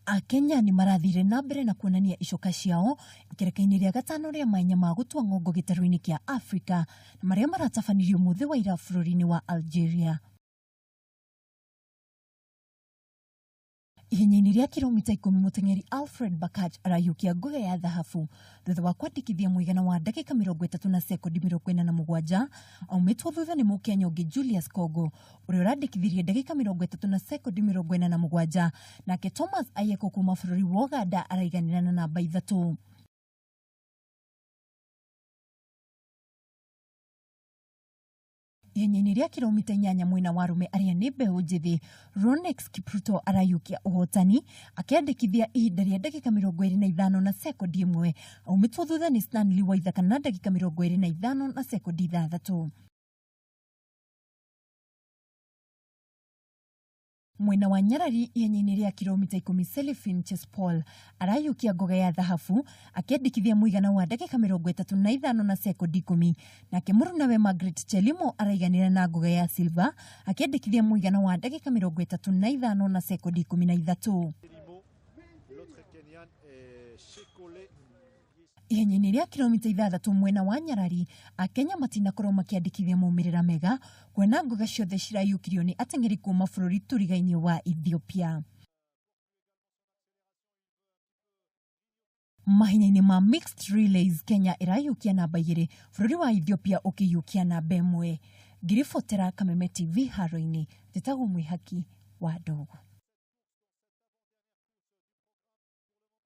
Akenya ni marathire na mbere na kuonania icoka ciao ikereka-ini ria gatano ria manya ma gutua ngongo gitaru-ini kia Africa na maria maratabanirio muthi wa ira bururi-ini wa Algeria. Ihenya-ini ria kilomita 10 muteng'eri Alfred Bakach arayukia nguge ya thahabu thutha wa kwandikithia muigana wa ndagika 30 na sekondi 47 aumitwo thutha ni Mukenya ungi Julius Kogo uria urandikithirie ndagika 30 na sekondi 47 nake Thomas Ayeko kuma bururi wa Uganda araiganira na namba 3. Ihenya-ini ria kilomita 8 mwena wa arume aria ni mbeu njithi Ronex Kipruto arayukia uhotani akiandikithia ihinda ria ndagika 25 na sekondi 1 aumitwo thutha ni Stanley Waithaka na ndagika 25 na sekondi 6. Mwena wa Nyarari ihenya-ini ria kilomita 10 Celestine Chespol arayukia ngoga ya thahabu akiandikithia muigana wa ndagika 35 na sekondi 10 nake murunawe Margaret Chelimo araiganira na ngoga ya silver akiandikithia muigana wa ndagika 35 na sekondi 13. Ihenya-ini ria kilomita 6 mwena wa Nyarari Akenya matinakorwo makiandikithia maumirira mega kwena ngoga ciothe cirayukirio ni ateng'eri kuma bururi turigaine wa Ethiopia. Mahenya-ini ma mixed relays Kenya irayukia namba 2 bururi wa Ethiopia ukiyukia namba 1. Ngiribotera Kameme TV haro-ini njitagwo Mwihaki wa Ndogo.